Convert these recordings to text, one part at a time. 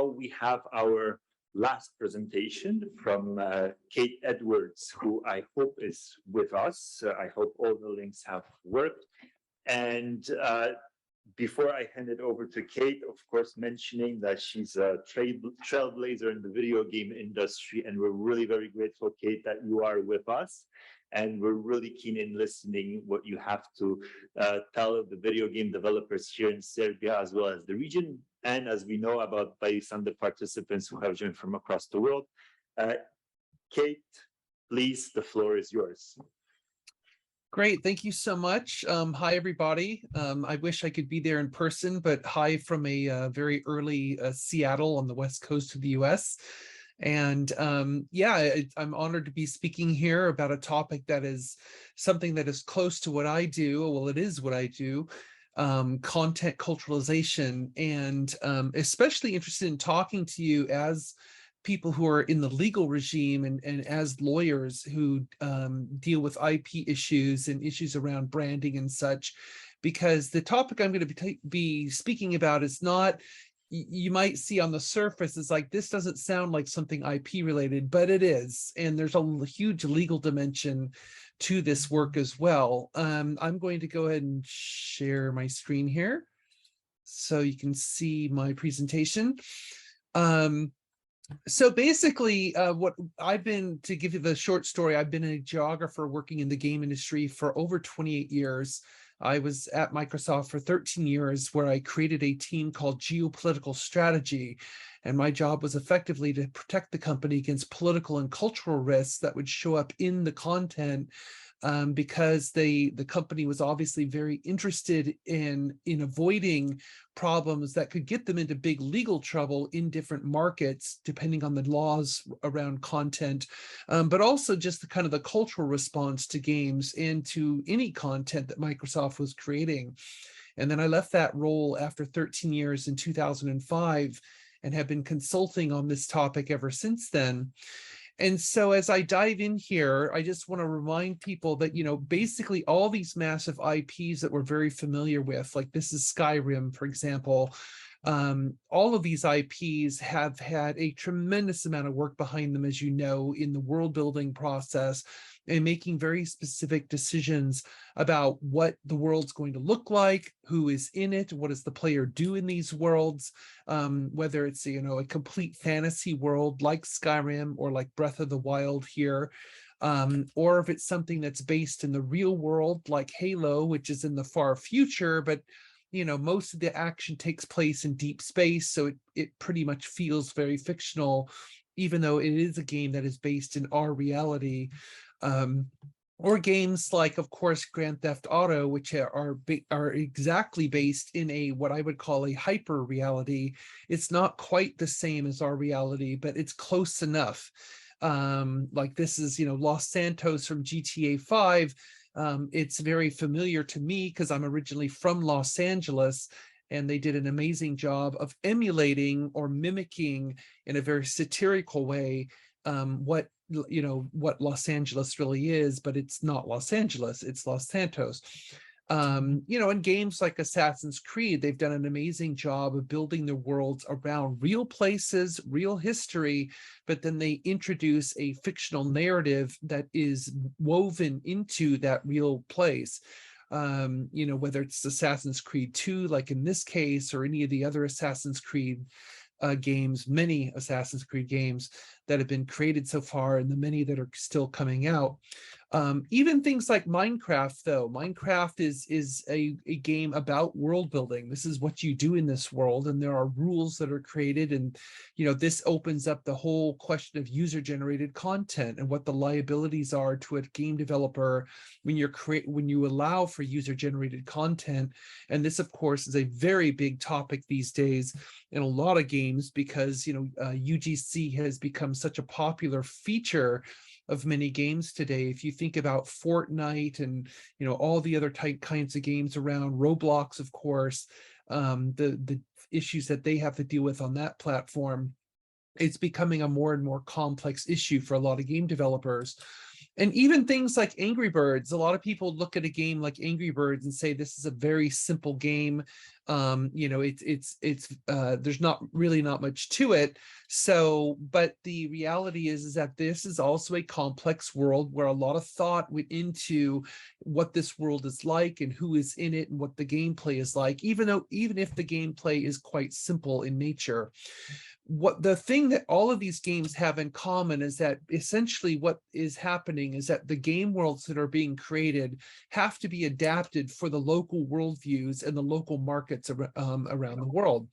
now we have our last presentation from Kate Edwards, who I hope is with us. I hope all the links have worked. And before I hand it over to Kate, of course, mentioning that she's a trailblazer in the video game industry, and we're really very grateful, Kate, that you are with us. And we're really keen in listening what you have to tell the video game developers here in Serbia, as well as the region, and as we know about by some of the participants who have joined from across the world. Kate, please, the floor is yours. Great, thank you so much. Hi, everybody. I wish I could be there in person, but hi from a very early Seattle on the west coast of the US. And yeah, I'm honored to be speaking here about a topic that is something that is close to what I do. Well, it is what I do, content culturalization, and especially interested in talking to you as people who are in the legal regime and as lawyers who deal with IP issues and issues around branding and such, because the topic I'm going to be speaking about is not, you might see on the surface, it's like, this doesn't sound like something IP related, but it is. And there's a huge legal dimension to this work as well. I'm going to go ahead and share my screen here so you can see my presentation. So basically, what I've been, to give you the short story, I've been a geographer working in the game industry for over 28 years. I was at Microsoft for 13 years, where I created a team called Geopolitical Strategy. And my job was effectively to protect the company against political and cultural risks that would show up in the content, because the company was obviously very interested in avoiding problems that could get them into big legal trouble in different markets, depending on the laws around content, but also just the kind of the cultural response to games and to any content that Microsoft was creating. And then I left that role after 13 years in 2005 and have been consulting on this topic ever since then. And so as I dive in here, I just want to remind people that, you know, basically all these massive IPs that we're very familiar with, like this is Skyrim, for example, all of these IPs have had a tremendous amount of work behind them, as you know, in the world building process and making very specific decisions about what the world's going to look like, who is in it, what does the player do in these worlds, whether it's, you know, a complete fantasy world like Skyrim or like Breath of the Wild here, or if it's something that's based in the real world like Halo, which is in the far future, but you know, most of the action takes place in deep space, so it pretty much feels very fictional, even though it is a game that is based in our reality. Or games like, of course, Grand Theft Auto, which are exactly based in a what I would call a hyper reality. It's not quite the same as our reality, but it's close enough. Like this is, you know, Los Santos from GTA 5. It's very familiar to me because I'm originally from Los Angeles, and they did an amazing job of emulating or mimicking in a very satirical way what, you know, what Los Angeles really is, but it's not Los Angeles, it's Los Santos. You know, in games like Assassin's Creed, they've done an amazing job of building their worlds around real places, real history, but then they introduce a fictional narrative that is woven into that real place. You know, whether it's Assassin's Creed 2, like in this case, or any of the other Assassin's Creed games, many Assassin's Creed games that have been created so far, and the many that are still coming out. Even things like Minecraft, though. Minecraft is a game about world building. This is what you do in this world, and there are rules that are created, and you know, this opens up the whole question of user-generated content and what the liabilities are to a game developer when you allow for user-generated content. And this, of course, is a very big topic these days in a lot of games, because you know, UGC has become such a popular feature of many games today. If you think about Fortnite and, you know, all the other kinds of games around, Roblox, of course, the issues that they have to deal with on that platform, it's becoming a more and more complex issue for a lot of game developers. And even things like Angry Birds, a lot of people look at a game like Angry Birds and say this is a very simple game. There's not much to it. So, but the reality is that this is also a complex world where a lot of thought went into what this world is like and who is in it and what the gameplay is like, even if the gameplay is quite simple in nature. What the thing that all of these games have in common is that essentially what is happening is that the game worlds that are being created have to be adapted for the local worldviews and the local markets around the world.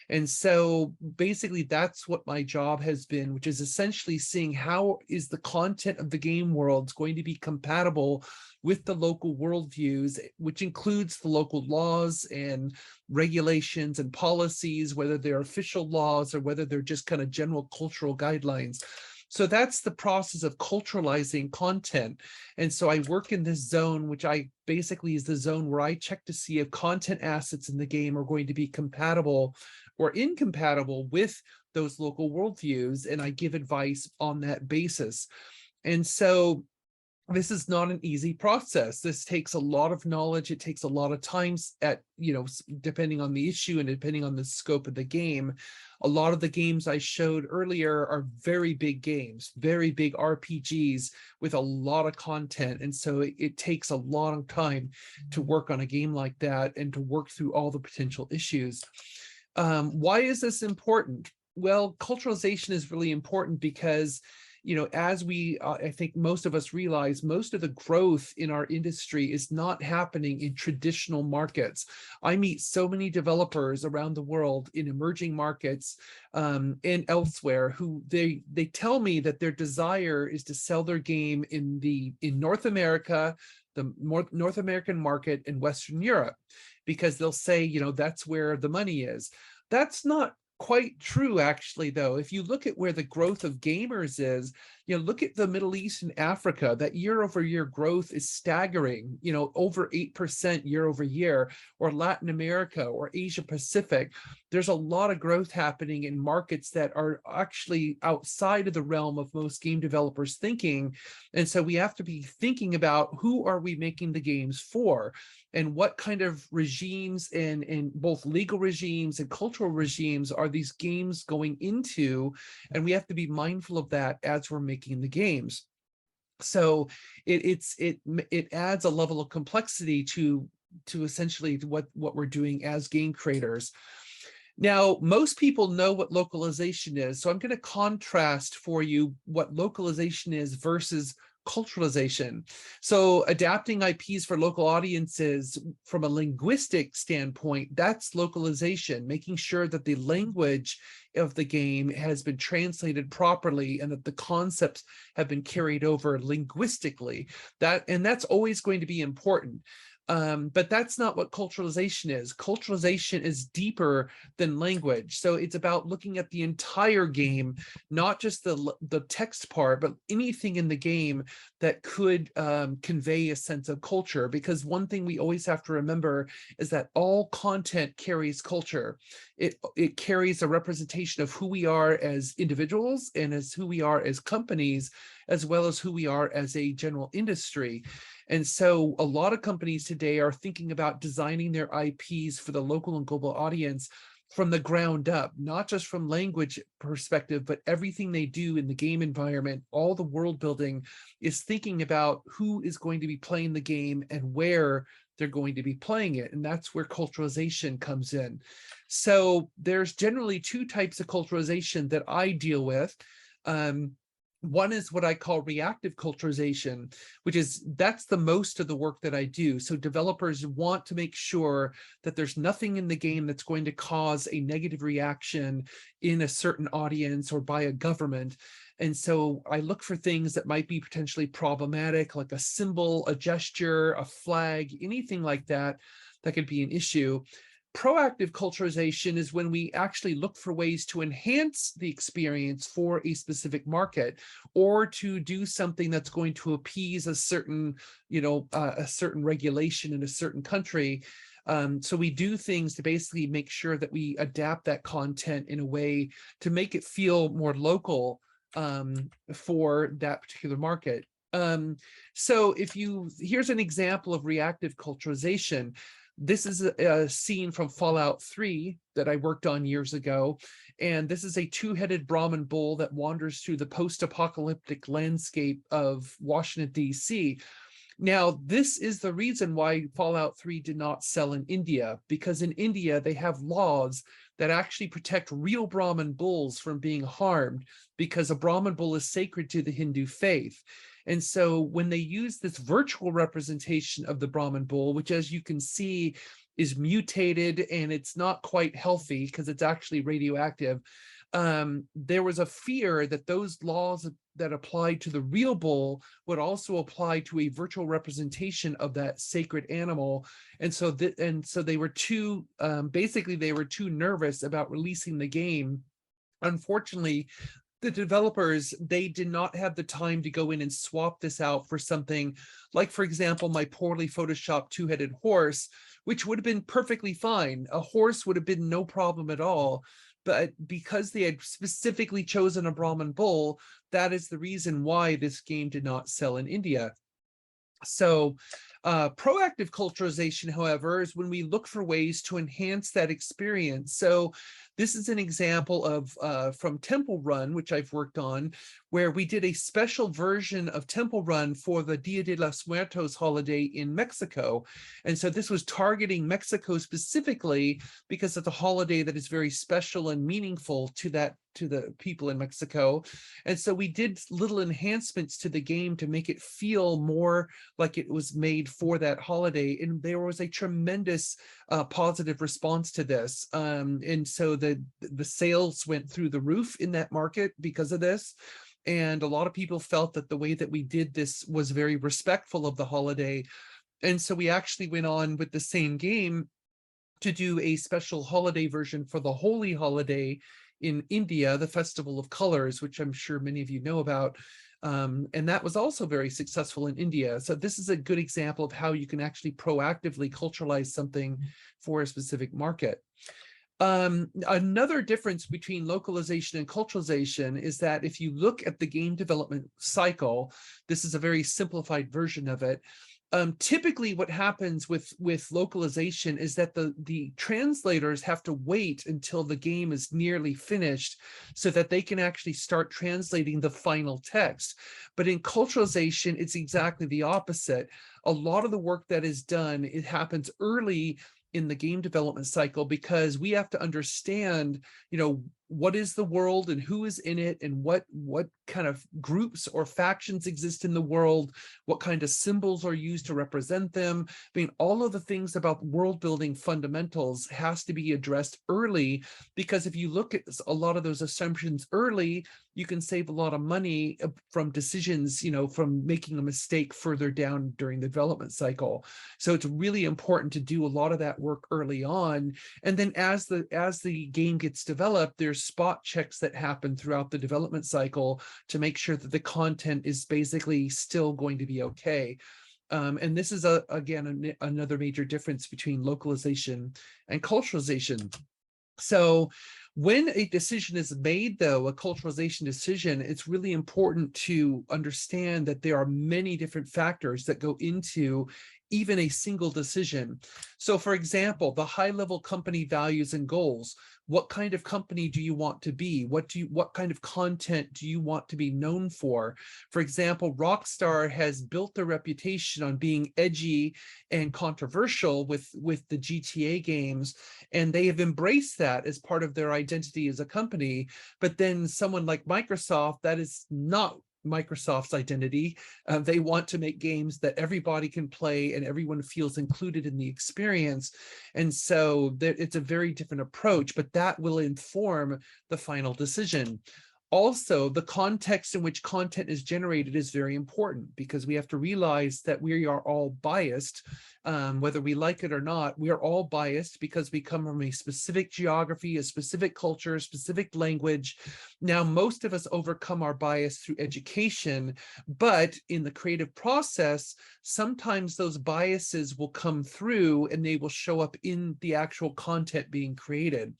And so basically that's what my job has been, which is essentially seeing how is the content of the game worlds going to be compatible with the local worldviews, which includes the local laws and regulations and policies, whether they're official laws or whether they're just kind of general cultural guidelines. So that's the process of culturalizing content. And so I work in this zone, which I basically is the zone where I check to see if content assets in the game are going to be compatible or incompatible with those local worldviews, and I give advice on that basis. And so this is not an easy process. This takes a lot of knowledge. It takes a lot of time depending on the issue and depending on the scope of the game. A lot of the games I showed earlier are very big games, very big RPGs with a lot of content. And so it takes a long time to work on a game like that and to work through all the potential issues. Why is this important? Well, culturalization is really important because, as I think most of us realize, most of the growth in our industry is not happening in traditional markets. I meet so many developers around the world in emerging markets and elsewhere who they tell me that their desire is to sell their game in North America, the North American market, and Western Europe, because they'll say, that's where the money is. That's not quite true, actually, though. If you look at where the growth of gamers is, look at the Middle East and Africa. That year-over-year growth is staggering, over 8% year-over-year, or Latin America or Asia Pacific. There's a lot of growth happening in markets that are actually outside of the realm of most game developers thinking. And so we have to be thinking about who are we making the games for, and what kind of regimes and both legal regimes and cultural regimes are these games going into, and we have to be mindful of that as we're making the games. So it adds a level of complexity to essentially what we're doing as game creators. Now, most people know what localization is, so I'm going to contrast for you what localization is versus culturalization. So adapting IPs for local audiences from a linguistic standpoint, that's localization, making sure that the language of the game has been translated properly and that the concepts have been carried over linguistically. That's always going to be important. But that's not what culturalization is. Culturalization is deeper than language. So it's about looking at the entire game, not just the text part, but anything in the game that could convey a sense of culture. Because one thing we always have to remember is that all content carries culture. It carries a representation of who we are as individuals and as who we are as companies, as well as who we are as a general industry. And so a lot of companies today are thinking about designing their IPs for the local and global audience from the ground up, not just from language perspective, but everything they do in the game environment, all the world building is thinking about who is going to be playing the game and where they're going to be playing it. And that's where culturalization comes in. So there's generally two types of culturalization that I deal with. One is what I call reactive culturalization, that's the most of the work that I do. So developers want to make sure that there's nothing in the game that's going to cause a negative reaction in a certain audience or by a government. And so I look for things that might be potentially problematic, like a symbol, a gesture, a flag, anything like that could be an issue. Proactive culturalization is when we actually look for ways to enhance the experience for a specific market, or to do something that's going to appease a certain, a certain regulation in a certain country. So we do things to basically make sure that we adapt that content in a way to make it feel more local for that particular market. So here's an example of reactive culturalization. This is a scene from Fallout 3 that I worked on years ago. And this is a two-headed Brahmin bull that wanders through the post-apocalyptic landscape of Washington, D.C. Now, this is the reason why Fallout 3 did not sell in India, because in India, they have laws that actually protect real Brahmin bulls from being harmed, because a Brahmin bull is sacred to the Hindu faith. And so when they use this virtual representation of the Brahmin bull, which as you can see is mutated and it's not quite healthy because it's actually radioactive, there was a fear that those laws that applied to the real bull would also apply to a virtual representation of that sacred animal. And so they were too, basically they were too nervous about releasing the game. Unfortunately, the developers, they did not have the time to go in and swap this out for something like, for example, my poorly photoshopped two-headed horse, which would have been perfectly fine. A horse would have been no problem at all. But because they had specifically chosen a Brahmin bull, that is the reason why this game did not sell in India. So proactive culturalization, however, is when we look for ways to enhance that experience. So this is an example of from Temple Run, which I've worked on, where we did a special version of Temple Run for the Dia de los Muertos holiday in Mexico. And so this was targeting Mexico specifically because it's a holiday that is very special and meaningful to the people in Mexico. And so we did little enhancements to the game to make it feel more like it was made for that holiday. And there was a tremendous positive response to this. And so the sales went through the roof in that market because of this. And a lot of people felt that the way that we did this was very respectful of the holiday. And so we actually went on with the same game to do a special holiday version for the Holi holiday in India, the Festival of Colors, which I'm sure many of you know about. And that was also very successful in India. So this is a good example of how you can actually proactively culturalize something for a specific market. Another difference between localization and culturalization is that if you look at the game development cycle, this is a very simplified version of it. Typically what happens with localization is that the translators have to wait until the game is nearly finished so that they can actually start translating the final text. But in culturalization, it's exactly the opposite. A lot of the work that is done, it happens early in the game development cycle, because we have to understand, what is the world and who is in it, and what kind of groups or factions exist in the world, what kind of symbols are used to represent them. I mean, all of the things about world building fundamentals has to be addressed early, because if you look at a lot of those assumptions early, you can save a lot of money from decisions, from making a mistake further down during the development cycle. So it's really important to do a lot of that work early on. And then as the game gets developed, there's spot checks that happen throughout the development cycle to make sure that the content is basically still going to be okay. And this is, again, another major difference between localization and culturalization. So when a decision is made, though, a culturalization decision, it's really important to understand that there are many different factors that go into even a single decision. So, for example, the high-level company values and goals. What kind of company do you want to be? What kind of content do you want to be known for? For example, Rockstar has built their reputation on being edgy and controversial with the GTA games, and they have embraced that as part of their identity as a company. But then someone like Microsoft, that is not Microsoft's identity. They want to make games that everybody can play and everyone feels included in the experience. And so it's a very different approach, but that will inform the final decision. Also, the context in which content is generated is very important, because we have to realize that we are all biased, whether we like it or not. We are all biased because we come from a specific geography, a specific culture, a specific language. Now, most of us overcome our bias through education, but in the creative process, sometimes those biases will come through and they will show up in the actual content being created.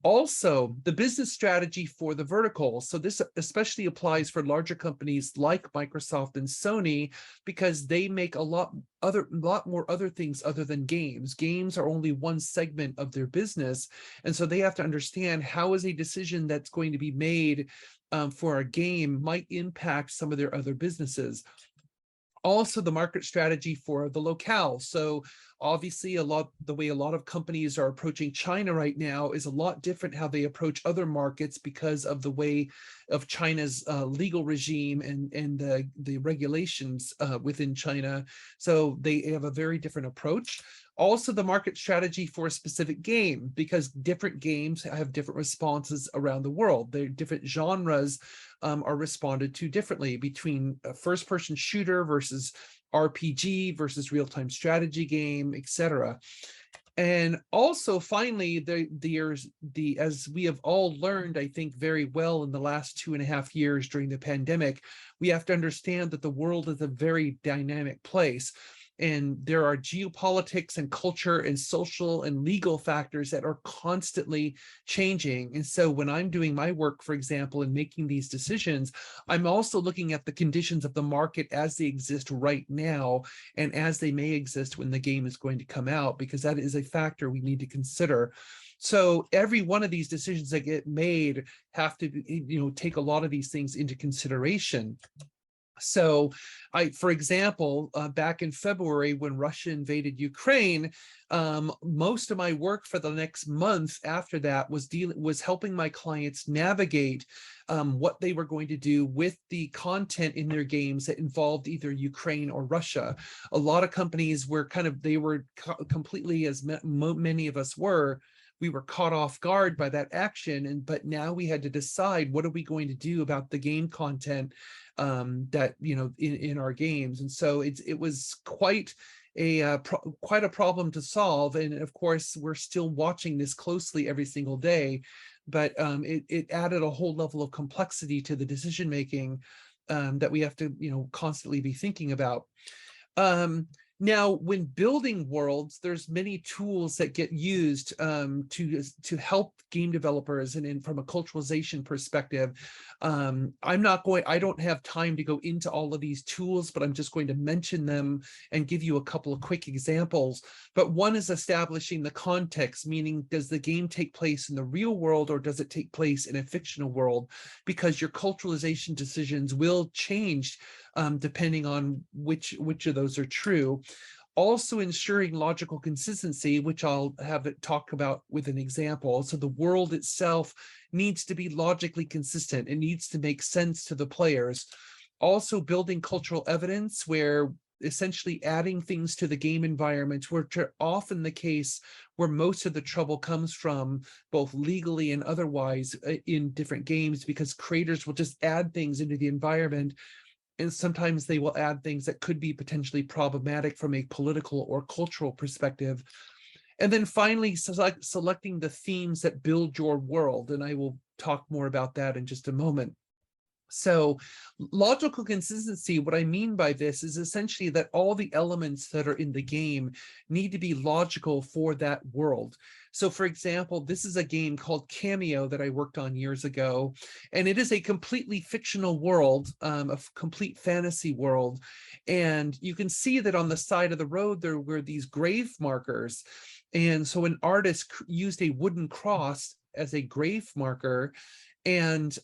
Also, the business strategy for the vertical. So this especially applies for larger companies like Microsoft and Sony, because they make a lot more other things other than games. Games are only one segment of their business. And so they have to understand how is a decision that's going to be made for a game might impact some of their other businesses. Also, the market strategy for the locale. So obviously the way a lot of companies are approaching China right now is a lot different how they approach other markets because of the way of China's legal regime and the regulations within China. So they have a very different approach. Also, the market strategy for a specific game, because different games have different responses around the world. Their different genres are responded to differently between a first-person shooter versus RPG versus real-time strategy game, etc. And also, finally, as we have all learned, I think, very well in the last 2.5 years during the pandemic, we have to understand that the world is a very dynamic place. And there are geopolitics and culture and social and legal factors that are constantly changing. And so when I'm doing my work, for example, and making these decisions, I'm also looking at the conditions of the market as they exist right now and as they may exist when the game is going to come out, because that is a factor we need to consider. So every one of these decisions that get made have to, take a lot of these things into consideration. So for example, back in February, when Russia invaded Ukraine, most of my work for the next month after that was helping my clients navigate what they were going to do with the content in their games that involved either Ukraine or Russia. A lot of companies were completely, as many of us were, we were caught off guard by that action, but now we had to decide, what are we going to do about the game content that in our games. And so it was quite a problem to solve. And of course, we're still watching this closely every single day, but it added a whole level of complexity to the decision making that we have to constantly be thinking about. Now, when building worlds, there's many tools that get used to help game developers, and from a culturalization perspective. I don't have time to go into all of these tools, but I'm just going to mention them and give you a couple of quick examples. But one is establishing the context, meaning does the game take place in the real world or does it take place in a fictional world? Because your culturalization decisions will change depending on which of those are true. Also ensuring logical consistency, which I'll have it talk about with an example. So the world itself needs to be logically consistent. It needs to make sense to the players. Also building cultural evidence, where essentially adding things to the game environment, which are often the case where most of the trouble comes from, both legally and otherwise, in different games, because creators will just add things into the environment. And sometimes they will add things that could be potentially problematic from a political or cultural perspective. And then finally, selecting the themes that build your world. And I will talk more about that in just a moment. So logical consistency, what I mean by this is essentially that all the elements that are in the game need to be logical for that world. So for example, this is a game called Cameo that I worked on years ago, and it is a completely fictional world, a complete fantasy world. And you can see that on the side of the road, there were these grave markers. And so an artist used a wooden cross as a grave marker. And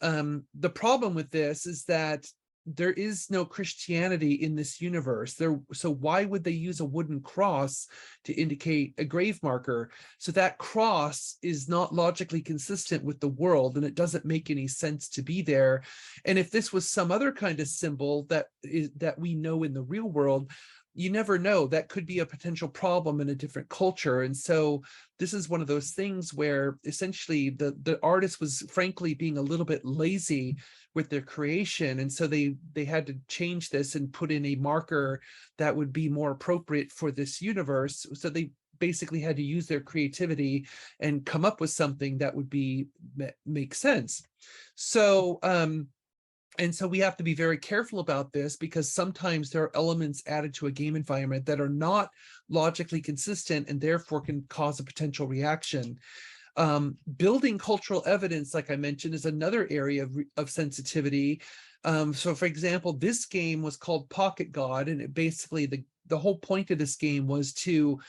the problem with this is that there is no Christianity in this universe. So why would they use a wooden cross to indicate a grave marker? So that cross is not logically consistent with the world, and it doesn't make any sense to be there. And if this was some other kind of symbol that we know in the real world, you never know, that could be a potential problem in a different culture. And so this is one of those things where essentially the artist was frankly being a little bit lazy with their creation. And so they had to change this and put in a marker that would be more appropriate for this universe. So they basically had to use their creativity and come up with something that would make sense. So and so we have to be very careful about this, because sometimes there are elements added to a game environment that are not logically consistent and therefore can cause a potential reaction. Building cultural evidence, like I mentioned, is another area of sensitivity. So for example, this game was called Pocket God, and it basically, the whole point of this game was to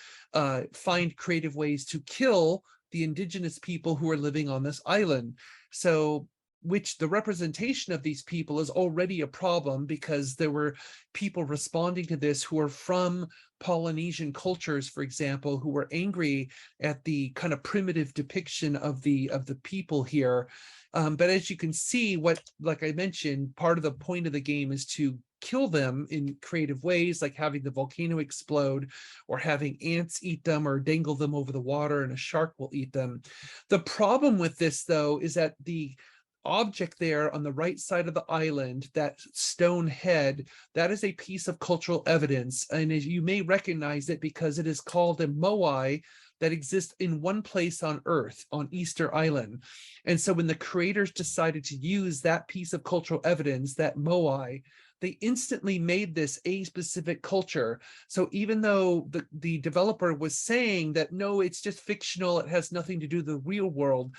find creative ways to kill the indigenous people who are living on this island. So which the representation of these people is already a problem, because there were people responding to this who are from Polynesian cultures, for example, who were angry at the kind of primitive depiction of the people here. But as you can see, like I mentioned, part of the point of the game is to kill them in creative ways, like having the volcano explode, or having ants eat them, or dangle them over the water and a shark will eat them. The problem with this, though, is that the object there on the right side of the island, that stone head, that is a piece of cultural evidence. And as you may recognize it because it is called a moai that exists in one place on Earth, on Easter Island. And so when the creators decided to use that piece of cultural evidence, that moai, they instantly made this a specific culture. So even though the developer was saying that, no, it's just fictional, it has nothing to do with the real world,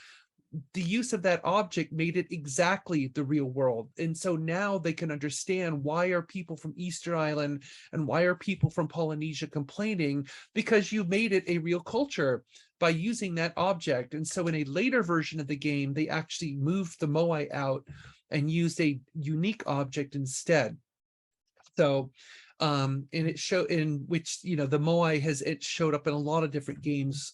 the use of that object made it exactly the real world. And so now they can understand, why are people from Easter Island and why are people from Polynesia complaining? Because you made it a real culture by using that object. And so in a later version of the game, they actually moved the moai out and used a unique object instead. So and it showed, in which, you know, the moai it showed up in a lot of different games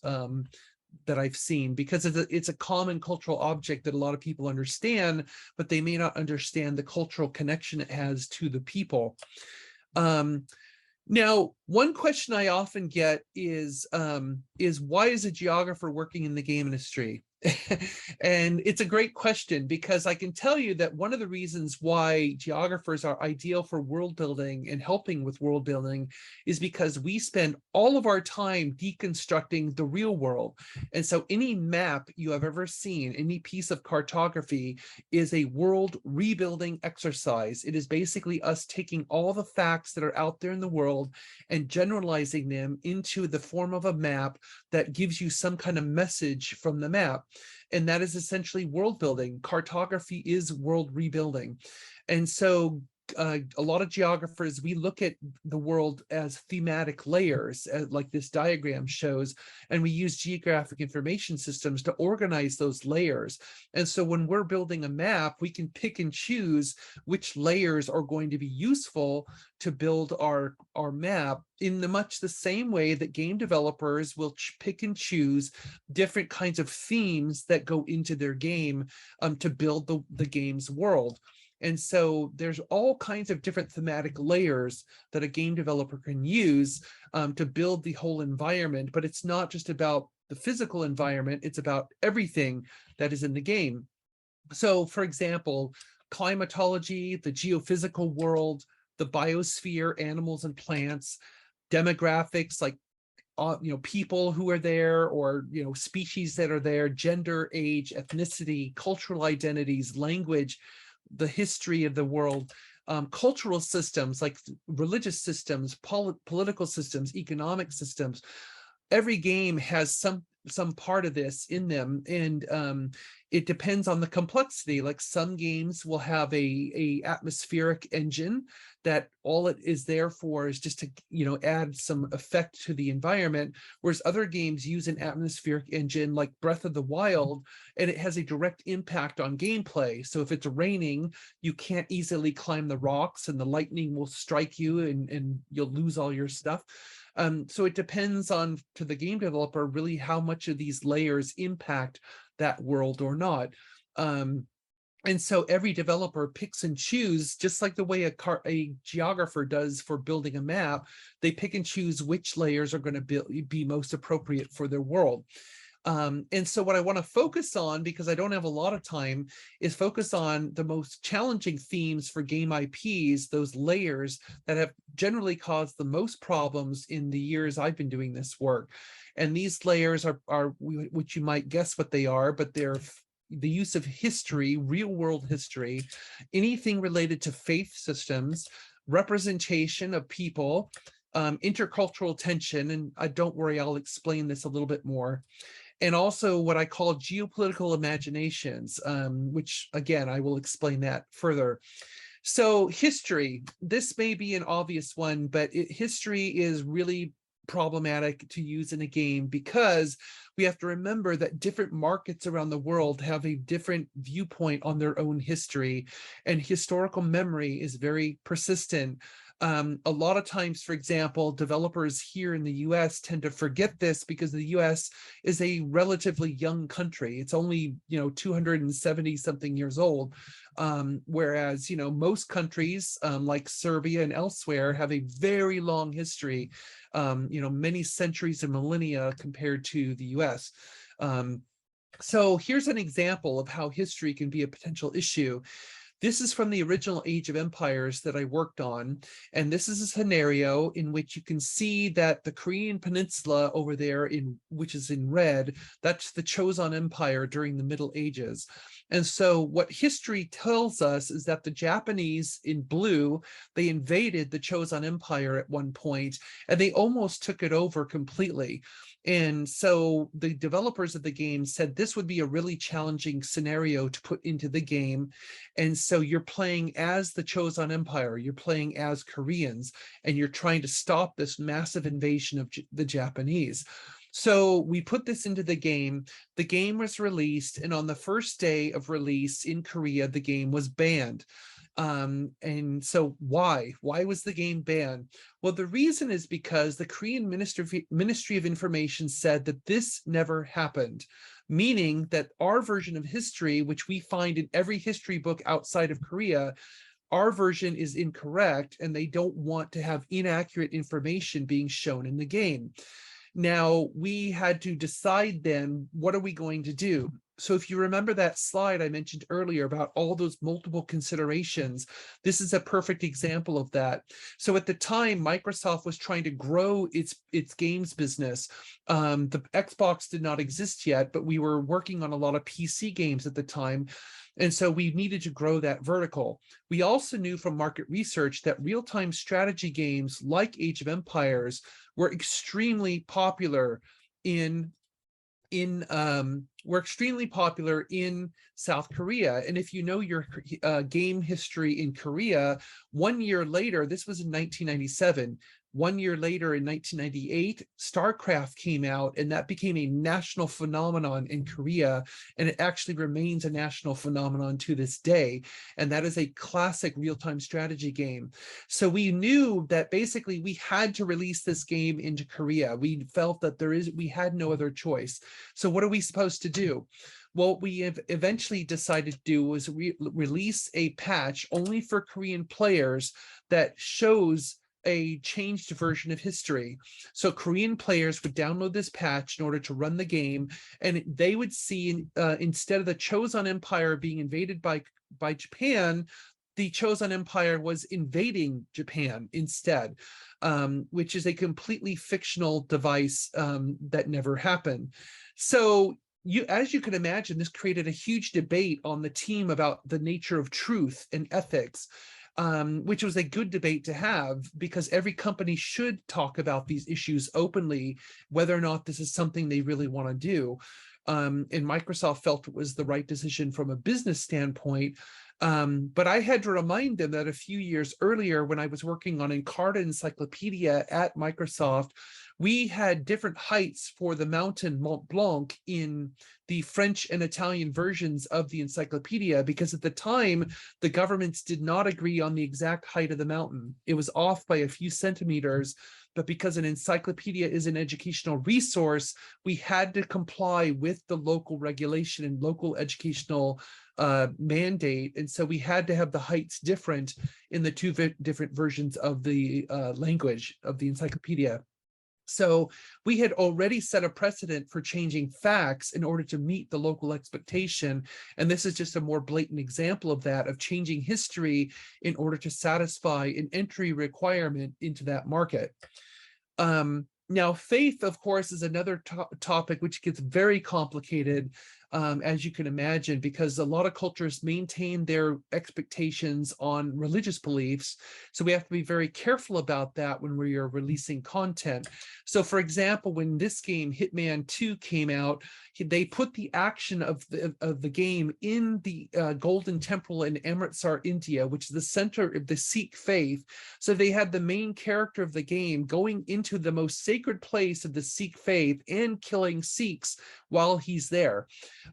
that I've seen, because it's a common cultural object that a lot of people understand, but they may not understand the cultural connection it has to the people. Now, one question I often get is why is a geographer working in the game industry? And it's a great question, because I can tell you that one of the reasons why geographers are ideal for world building and helping with world building is because we spend all of our time deconstructing the real world. And so any map you have ever seen, any piece of cartography, is a world rebuilding exercise. It is basically us taking all the facts that are out there in the world and generalizing them into the form of a map that gives you some kind of message from the map. And that is essentially world building. Cartography is world rebuilding. And so a lot of geographers, we look at the world as thematic layers, like this diagram shows, and we use geographic information systems to organize those layers. And so when we're building a map, we can pick and choose which layers are going to be useful to build our map, in much the same way that game developers will pick and choose different kinds of themes that go into their game to build the game's world. And so there's all kinds of different thematic layers that a game developer can use to build the whole environment. But it's not just about the physical environment, it's about everything that is in the game. So for example, climatology, the geophysical world, the biosphere, animals and plants, demographics, like people who are there, or species that are there, gender, age, ethnicity, cultural identities, language, the history of the world, cultural systems like religious systems, political systems, economic systems. Every game has some part of this in them, and it depends on the complexity. Like some games will have a atmospheric engine that all it is there for is just to add some effect to the environment, whereas other games use an atmospheric engine like Breath of the Wild, and it has a direct impact on gameplay. So if it's raining, you can't easily climb the rocks and the lightning will strike you and you'll lose all your stuff. So it depends on, to the game developer, really how much of these layers impact that world or not. And so every developer picks and choose, just like the way a geographer does for building a map. They pick and choose which layers are going to be most appropriate for their world. And so what I want to focus on, because I don't have a lot of time, is focus on the most challenging themes for game IPs, those layers that have generally caused the most problems in the years I've been doing this work. And these layers are which you might guess what they are, but they're the use of history, real world history, anything related to faith systems, representation of people, intercultural tension, and don't worry, I'll explain this a little bit more. and also what I call geopolitical imaginations, which again, I will explain that further. So history, this may be an obvious one, but history is really problematic to use in a game because we have to remember that different markets around the world have a different viewpoint on their own history, and historical memory is very persistent. A lot of times, for example, developers here in the US tend to forget this because the US is a relatively young country. It's only, 270 something years old. Whereas, most countries like Serbia and elsewhere have a very long history, many centuries and millennia compared to the US. So here's an example of how history can be a potential issue. This is from the original Age of Empires that I worked on. And this is a scenario in which you can see that the Korean Peninsula over there, which is in red, that's the Chosun Empire during the Middle Ages. And so what history tells us is that the Japanese in blue, they invaded the Chosun Empire at one point, and they almost took it over completely. And so the developers of the game said this would be a really challenging scenario to put into the game. And so you're playing as the Chosun Empire, you're playing as Koreans, and you're trying to stop this massive invasion of the Japanese. So we put this into the game. The game was released, and on the first day of release in Korea, the game was banned. And so why was the game banned? Well, the reason is because the Korean Ministry of Information said that this never happened, meaning that our version of history, which we find in every history book outside of Korea, our version is incorrect, and they don't want to have inaccurate information being shown in the game. Now, we had to decide then, what are we going to do? So if you remember that slide I mentioned earlier about all those multiple considerations, this is a perfect example of that. So at the time, Microsoft was trying to grow its games business. The Xbox did not exist yet, but we were working on a lot of PC games at the time. And so we needed to grow that vertical. We also knew from market research that real-time strategy games like Age of Empires were extremely popular in South Korea. And if you know your game history in Korea, 1 year later, this was in 1997, 1 year later in 1998, StarCraft came out, and that became a national phenomenon in Korea, and it actually remains a national phenomenon to this day. And that is a classic real-time strategy game. So we knew that basically we had to release this game into Korea. We felt that we had no other choice. So what are we supposed to do? What we have eventually decided to do was release a patch only for Korean players that shows a changed version of history. So Korean players would download this patch in order to run the game, and they would see instead of the Chosun Empire being invaded by Japan, the Chosun Empire was invading Japan instead, which is a completely fictional device that never happened. So as you can imagine, this created a huge debate on the team about the nature of truth and ethics. Which was a good debate to have, because every company should talk about these issues openly, whether or not this is something they really want to do. And Microsoft felt it was the right decision from a business standpoint. But I had to remind them that a few years earlier, when I was working on Encarta Encyclopedia at Microsoft, we had different heights for the mountain Mont Blanc in the French and Italian versions of the encyclopedia, because at the time, the governments did not agree on the exact height of the mountain. It was off by a few centimeters, but because an encyclopedia is an educational resource, we had to comply with the local regulation and local educational mandate. And so we had to have the heights different in the two different versions of the language of the encyclopedia. So we had already set a precedent for changing facts in order to meet the local expectation. And this is just a more blatant example of that, of changing history in order to satisfy an entry requirement into that market. Now, faith, of course, is another topic which gets very complicated. as you can imagine, because a lot of cultures maintain their expectations on religious beliefs. So we have to be very careful about that when we are releasing content. So for example, when this game, Hitman 2, came out, they put the action of the game in the Golden Temple in Amritsar, India, which is the center of the Sikh faith. So they had the main character of the game going into the most sacred place of the Sikh faith and killing Sikhs while he's there.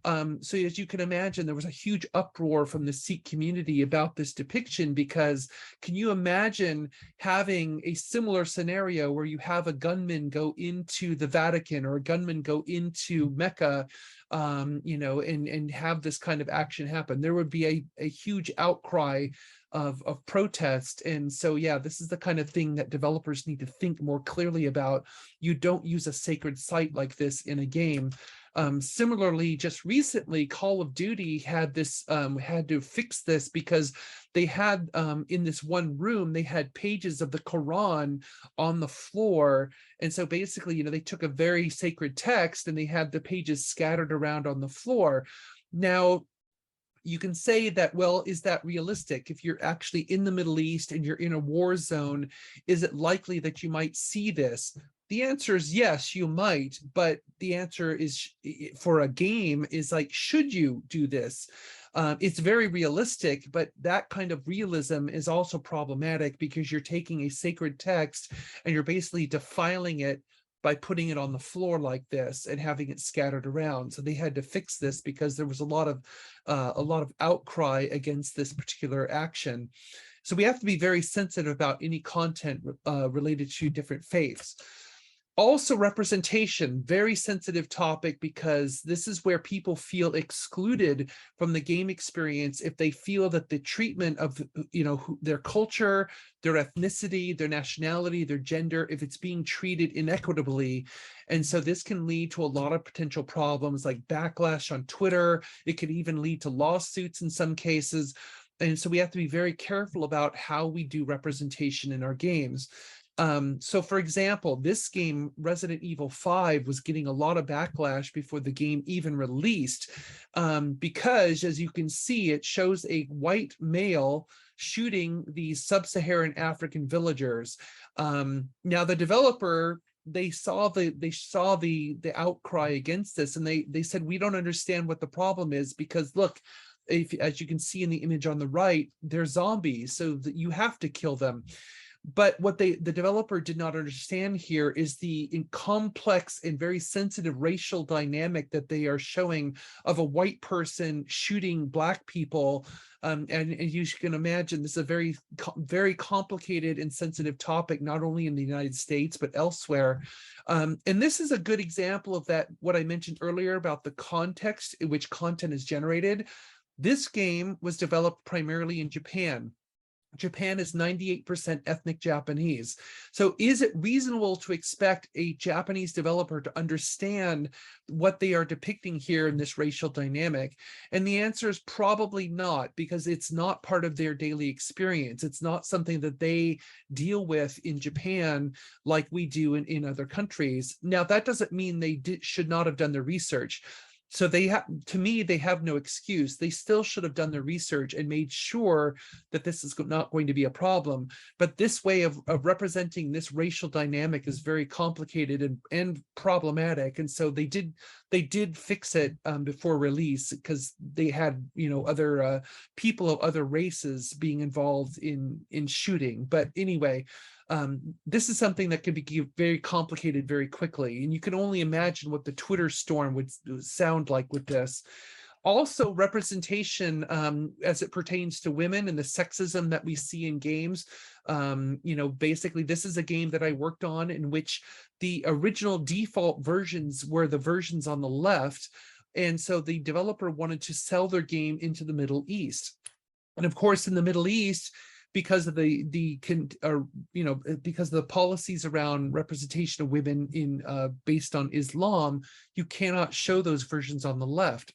So as you can imagine, there was a huge uproar from the Sikh community about this depiction, because can you imagine having a similar scenario where you have a gunman go into the Vatican or a gunman go into Mecca, and have this kind of action happen? There would be a huge outcry of protest. And so, yeah, this is the kind of thing that developers need to think more clearly about. You don't use a sacred site like this in a game. Similarly, just recently, Call of Duty had to fix this, because they had in this one room, they had pages of the Quran on the floor. And so basically, they took a very sacred text and they had the pages scattered around on the floor. Now, you can say that, well, is that realistic? If you're actually in the Middle East and you're in a war zone, is it likely that you might see this? The answer is yes, you might, but the answer is, for a game, is like, should you do this? It's very realistic, but that kind of realism is also problematic, because you're taking a sacred text and you're basically defiling it by putting it on the floor like this and having it scattered around. So they had to fix this because there was a lot of outcry against this particular action. So we have to be very sensitive about any content related to different faiths. Also, representation, very sensitive topic, because this is where people feel excluded from the game experience if they feel that the treatment of their culture, their ethnicity, their nationality, their gender, if it's being treated inequitably. And so this can lead to a lot of potential problems, like backlash on Twitter. It could even lead to lawsuits in some cases. And so we have to be very careful about how we do representation in our games. So for example, this game, Resident Evil 5, was getting a lot of backlash before the game even released, because, as you can see, it shows a white male shooting these sub-Saharan African villagers. Now the developer, they saw the outcry against this, and they said, we don't understand what the problem is, because look, as you can see in the image on the right, they're zombies, so that you have to kill them. But what the developer did not understand here is the complex and very sensitive racial dynamic that they are showing of a white person shooting Black people. And you can imagine, this is a very, very complicated and sensitive topic, not only in the United States, but elsewhere. And this is a good example of that, what I mentioned earlier about the context in which content is generated. This game was developed primarily in Japan. Japan is 98% ethnic Japanese. So is it reasonable to expect a Japanese developer to understand what they are depicting here in this racial dynamic? And the answer is probably not, because it's not part of their daily experience. It's not something that they deal with in Japan like we do in other countries. Now, that doesn't mean they should not have done the research. So to me, they have no excuse. They still should have done their research and made sure that this is not going to be a problem. But this way of representing this racial dynamic is very complicated and problematic. And so they did fix it before release, because they had other people of other races being involved in shooting. But anyway, this is something that can be very complicated very quickly, and you can only imagine what the Twitter storm would sound like with this. Also, representation as it pertains to women and the sexism that we see in games. Basically, this is a game that I worked on in which the original default versions were the versions on the left, and so the developer wanted to sell their game into the Middle East. And of course, in the Middle East, because of because of the policies around representation of women based on Islam, you cannot show those versions on the left.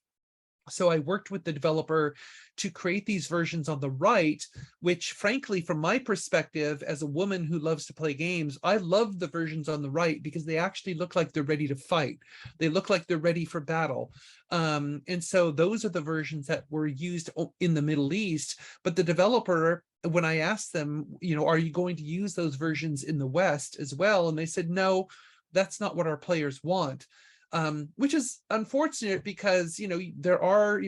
So I worked with the developer to create these versions on the right, which frankly, from my perspective, as a woman who loves to play games, I love the versions on the right because they actually look like they're ready to fight. They look like they're ready for battle. And so those are the versions that were used in the Middle East. But the developer, when I asked them, are you going to use those versions in the West as well? And they said, no, that's not what our players want. Which is unfortunate because, there are,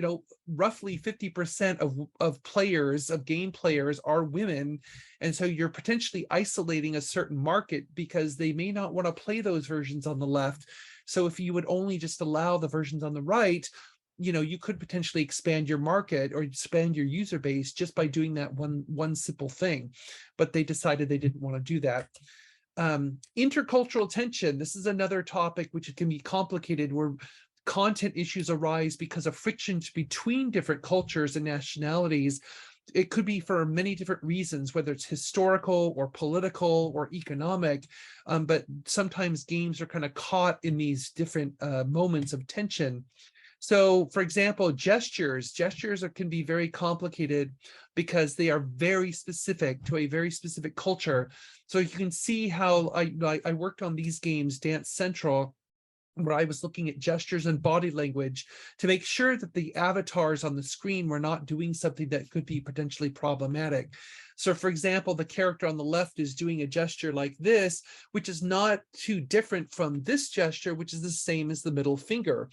roughly 50% of players, of game players are women. And so you're potentially isolating a certain market because they may not want to play those versions on the left. So if you would only just allow the versions on the right, you could potentially expand your market or expand your user base just by doing that one simple thing. But they decided they didn't want to do that. Intercultural tension. This is another topic which can be complicated, where content issues arise because of frictions between different cultures and nationalities. It could be for many different reasons, whether it's historical or political or economic, but sometimes games are kind of caught in these different moments of tension. So, for example, gestures can be very complicated because they are very specific to a very specific culture. So you can see how I worked on these games, Dance Central, where I was looking at gestures and body language to make sure that the avatars on the screen were not doing something that could be potentially problematic. So, for example, the character on the left is doing a gesture like this, which is not too different from this gesture, which is the same as the middle finger.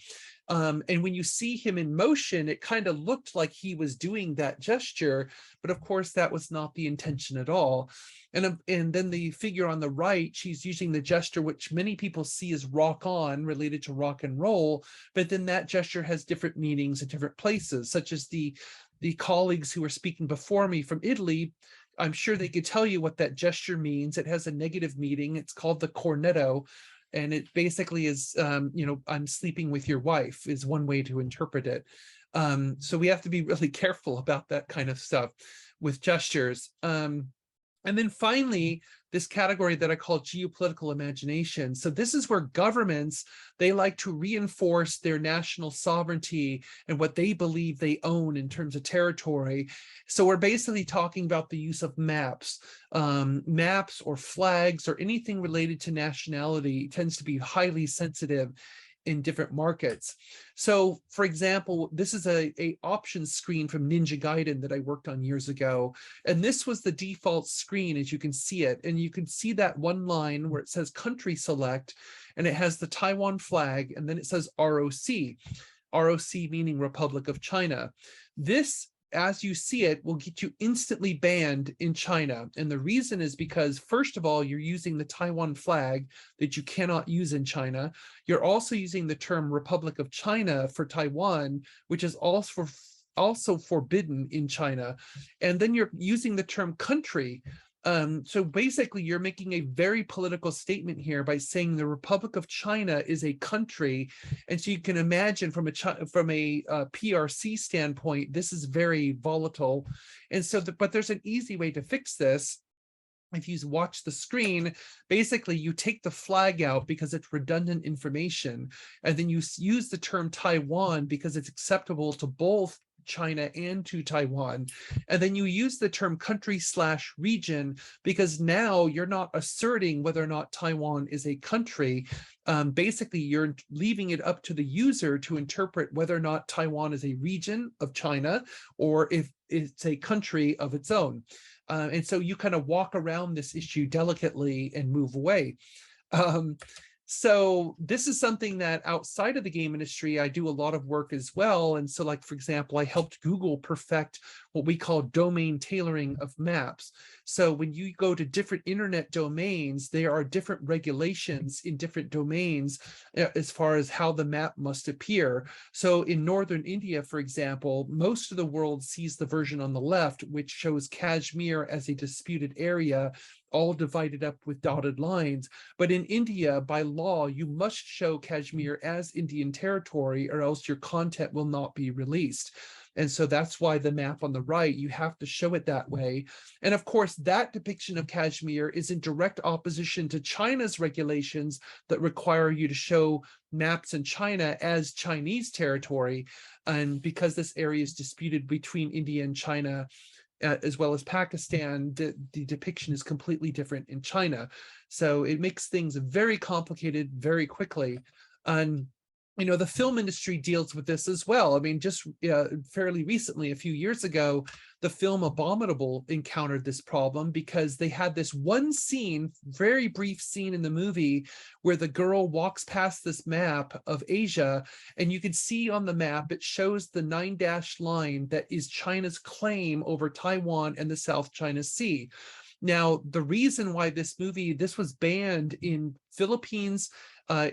And when you see him in motion, it kind of looked like he was doing that gesture, but of course that was not the intention at all. And then the figure on the right, she's using the gesture which many people see as rock on, related to rock and roll, but then that gesture has different meanings at different places, such as the colleagues who were speaking before me from Italy. I'm sure they could tell you what that gesture means. It has a negative meaning. It's called the cornetto. And it basically is, I'm sleeping with your wife is one way to interpret it. So we have to be really careful about that kind of stuff with gestures. And then finally, this category that I call geopolitical imagination. So this is where governments, they like to reinforce their national sovereignty and what they believe they own in terms of territory. So we're basically talking about the use of maps. Maps or flags or anything related to nationality tends to be highly sensitive in different markets. So, for example, this is a options screen from Ninja Gaiden that I worked on years ago. And this was the default screen as you can see it. And you can see that one line where it says country select, and it has the Taiwan flag, and then it says ROC. ROC meaning Republic of China. This, as you see it, will get you instantly banned in China. And the reason is because, first of all, you're using the Taiwan flag that you cannot use in China. You're also using the term Republic of China for Taiwan, which is also forbidden in China. And then you're using the term country. So basically, you're making a very political statement here by saying the Republic of China is a country, and so you can imagine from a PRC standpoint, this is very volatile. And so, but there's an easy way to fix this. If you watch the screen, basically you take the flag out because it's redundant information, and then you use the term Taiwan because it's acceptable to both China and to Taiwan. And then you use the term country/region because now you're not asserting whether or not Taiwan is a country. Basically, you're leaving it up to the user to interpret whether or not Taiwan is a region of China or if it's a country of its own. And so you kind of walk around this issue delicately and move away. So this is something that outside of the game industry, I do a lot of work as well. And so, like, for example, I helped Google perfect what we call domain tailoring of maps. So when you go to different internet domains, there are different regulations in different domains as far as how the map must appear. So in northern India, for example, most of the world sees the version on the left, which shows Kashmir as a disputed area, all divided up with dotted lines. But in India, by law, you must show Kashmir as Indian territory or else your content will not be released. And so that's why the map on the right, you have to show it that way. And of course, that depiction of Kashmir is in direct opposition to China's regulations that require you to show maps in China as Chinese territory. And because this area is disputed between India and China, as well as Pakistan, the depiction is completely different in China. So it makes things very complicated very quickly. And you know, the film industry deals with this as well. I mean, just fairly recently, a few years ago, the film Abominable encountered this problem because they had this one scene, very brief scene in the movie, where the girl walks past this map of Asia, and you can see on the map, it shows the 9-dash line that is China's claim over Taiwan and the South China Sea. Now, the reason why this was banned in Philippines,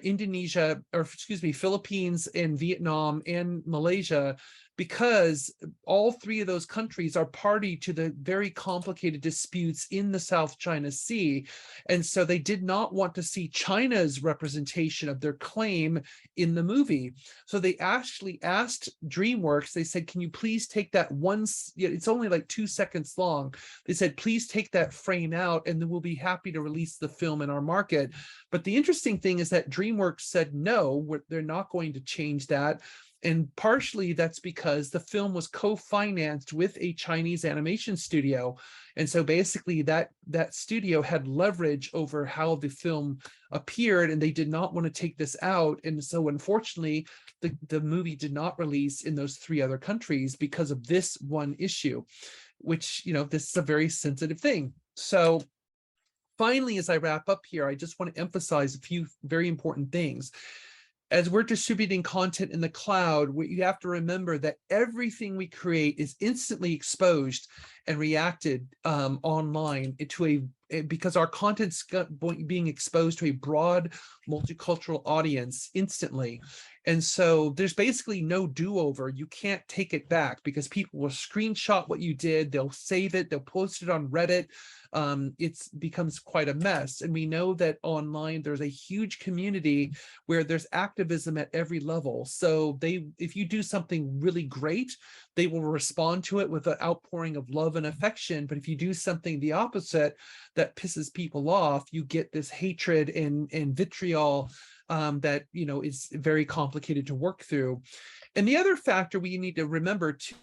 Indonesia, or excuse me, Philippines and Vietnam and Malaysia, because all three of those countries are party to the very complicated disputes in the South China Sea. And so they did not want to see China's representation of their claim in the movie. So they actually asked DreamWorks, they said, can you please take that one, it's only like 2 seconds long. They said, please take that frame out and then we'll be happy to release the film in our market. But the interesting thing is that DreamWorks said, no, they're not going to change that. And partially that's because the film was co-financed with a Chinese animation studio. And so basically that studio had leverage over how the film appeared, and they did not want to take this out. And so unfortunately, the movie did not release in those 3 other countries because of this one issue, which, you know, this is a very sensitive thing. So finally, as I wrap up here, I just want to emphasize a few very important things. As we're distributing content in the cloud, you have to remember that everything we create is instantly exposed and reacted online because our content's being exposed to a broad multicultural audience instantly. And so there's basically no do-over. You can't take it back because people will screenshot what you did, they'll save it, they'll post it on Reddit. It becomes quite a mess. And we know that online there's a huge community where there's activism at every level. So if you do something really great, they will respond to it with an outpouring of love and affection. But if you do something the opposite that pisses people off, you get this hatred and vitriol that, you know, is very complicated to work through. And the other factor we need to remember too,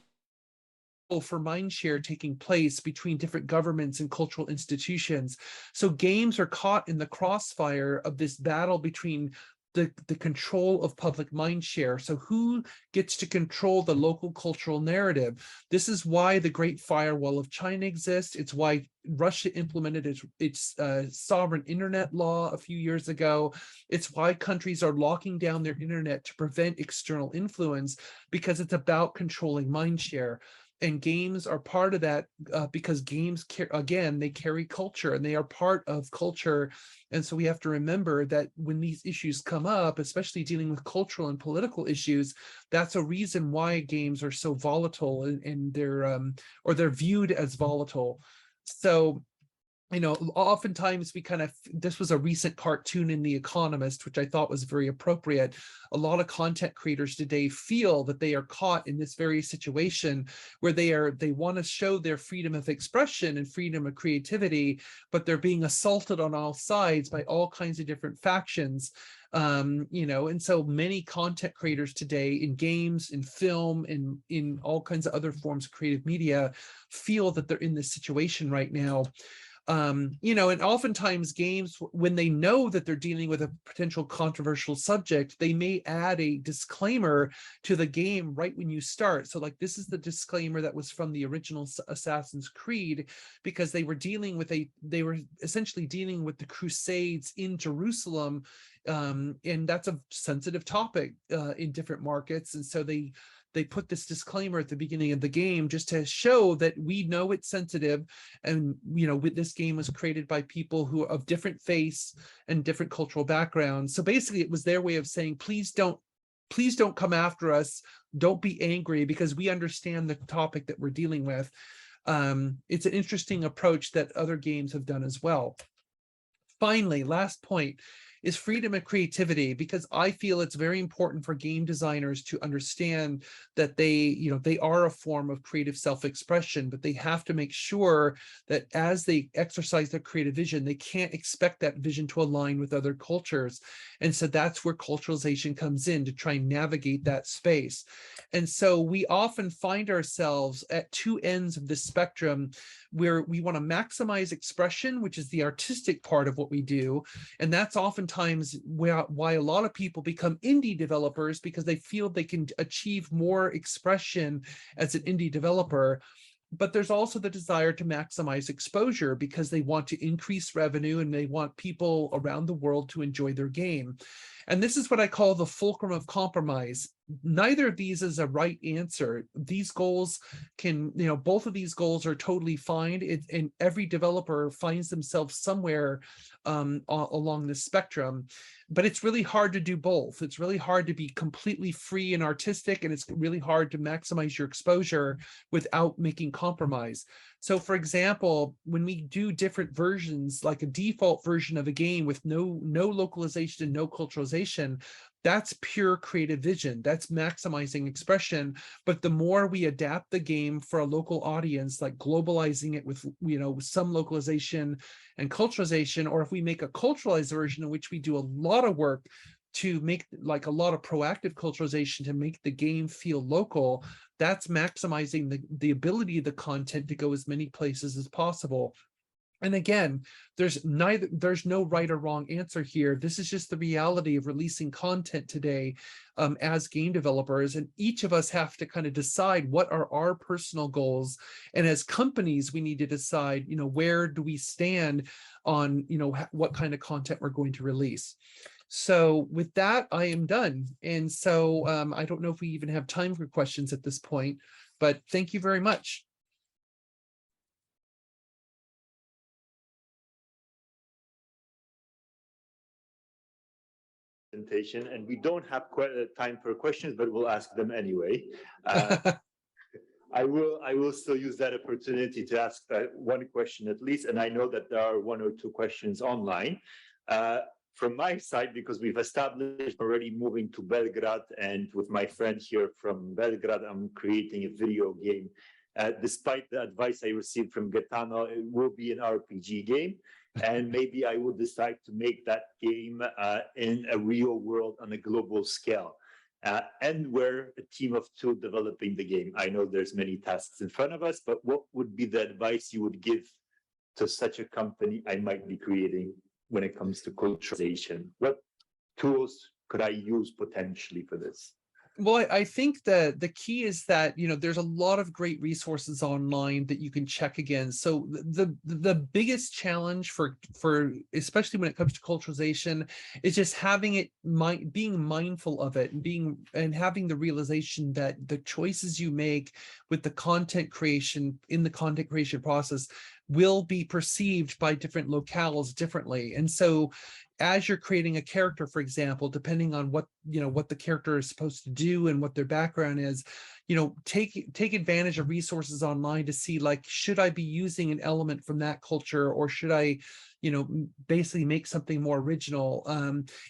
for mindshare taking place between different governments and cultural institutions. So games are caught in the crossfire of this battle between the control of public mindshare. So who gets to control the local cultural narrative? This is why the Great Firewall of China exists. It's why Russia implemented its sovereign internet law a few years ago. It's why countries are locking down their internet to prevent external influence, because it's about controlling mindshare. And games are part of that because games, again, they carry culture and they are part of culture. And so we have to remember that when these issues come up, especially dealing with cultural and political issues, that's a reason why games are so volatile and they're viewed as volatile. So, you know, oftentimes this was a recent cartoon in The Economist, which I thought was very appropriate. A lot of content creators today feel that they are caught in this very situation where they want to show their freedom of expression and freedom of creativity, but they're being assaulted on all sides by all kinds of different factions. You know, and so many content creators today in games, in film, in all kinds of other forms of creative media feel that they're in this situation right now. You know, and oftentimes games, when they know that they're dealing with a potential controversial subject, they may add a disclaimer to the game right when you start. So like, this is the disclaimer that was from the original Assassin's Creed, because they were essentially dealing with the Crusades in Jerusalem. And that's a sensitive topic in different markets. And so they put this disclaimer at the beginning of the game just to show that we know it's sensitive. And, you know, this game was created by people who are of different faiths and different cultural backgrounds. So basically it was their way of saying, please don't come after us. Don't be angry, because we understand the topic that we're dealing with. It's an interesting approach that other games have done as well. Finally, last point is freedom of creativity, because I feel it's very important for game designers to understand that they are a form of creative self-expression, but they have to make sure that as they exercise their creative vision, they can't expect that vision to align with other cultures. And so that's where culturalization comes in, to try and navigate that space. And so we often find ourselves at two ends of the spectrum, where we want to maximize expression, which is the artistic part of what we do. And that's oftentimes why a lot of people become indie developers, because they feel they can achieve more expression as an indie developer. But there's also the desire to maximize exposure, because they want to increase revenue and they want people around the world to enjoy their game. And this is what I call the fulcrum of compromise. Neither of these is a right answer. These goals can, both of these goals are totally fine. And every developer finds themselves somewhere along the spectrum. But it's really hard to do both. It's really hard to be completely free and artistic, and it's really hard to maximize your exposure without making compromise. So for example, when we do different versions, like a default version of a game with no localization and no culturalization, that's pure creative vision. That's maximizing expression. But the more we adapt the game for a local audience, like globalizing it with, some localization and culturalization, or if we make a culturalized version in which we do a lot of work to make like a lot of proactive culturalization to make the game feel local, that's maximizing the ability of the content to go as many places as possible. And again, there's no right or wrong answer here. This is just the reality of releasing content today as game developers. And each of us have to kind of decide what are our personal goals. And as companies, we need to decide, where do we stand on, what kind of content we're going to release. So with that, I am done. And so I don't know if we even have time for questions at this point, but thank you very much. And we don't have time for questions, but we'll ask them anyway. I will still use that opportunity to ask one question at least, and I know that there are one or two questions online. From my side, because we've established already moving to Belgrade, and with my friend here from Belgrade, I'm creating a video game. Despite the advice I received from Gaetano, it will be an RPG game. And maybe I will decide to make that game in a real world on a global scale. And we're a team of two developing the game. I know there's many tasks in front of us, but what would be the advice you would give to such a company I might be creating when it comes to culturalization? What tools could I use potentially for this? Well, I think that the key is that, there's a lot of great resources online that you can check against. So the biggest challenge for especially when it comes to culturalization is just having it, being mindful of it, and having the realization that the choices you make with the content creation in the content creation process will be perceived by different locales differently. And so as you're creating a character, for example, depending on what the character is supposed to do and what their background is, take advantage of resources online to see, like, should I be using an element from that culture, or should I basically make something more original?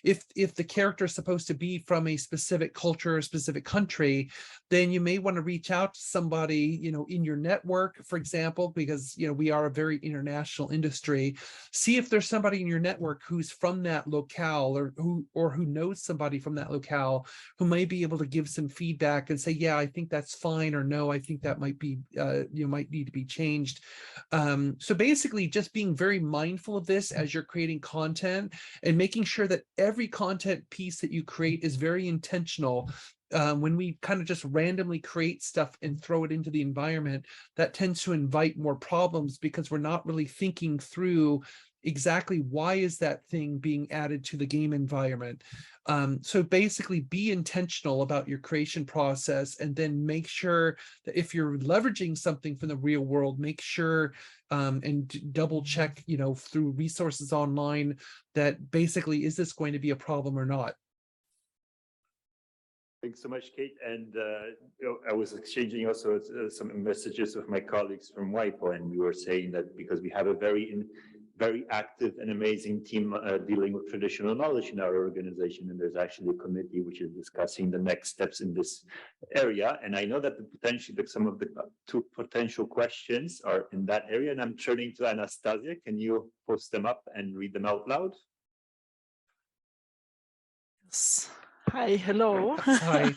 If the character is supposed to be from a specific culture or specific country, then you may want to reach out to somebody in your network, for example, because we are a very international industry. See if there's somebody in your network who's from that locale, or who knows somebody from that locale who may be able to give some feedback and say, yeah, I think that's fine, or no, I think that might be might need to be changed. So basically just being very mindful of this as you're creating content, and making sure that every content piece that you create is very intentional. When we kind of just randomly create stuff and throw it into the environment, that tends to invite more problems, because we're not really thinking through exactly why is that thing being added to the game environment. So basically be intentional about your creation process, and then make sure that if you're leveraging something from the real world, make sure and double check, through resources online, that basically, is this going to be a problem or not? Thanks so much, Kate. And I was exchanging also some messages with my colleagues from WIPO, and we were saying that because we have a very very active and amazing team dealing with traditional knowledge in our organization. And there's actually a committee which is discussing the next steps in this area. And I know that some of the two potential questions are in that area. And I'm turning to Anastassia. Can you post them up and read them out loud? Yes. Hi, hello. Hi.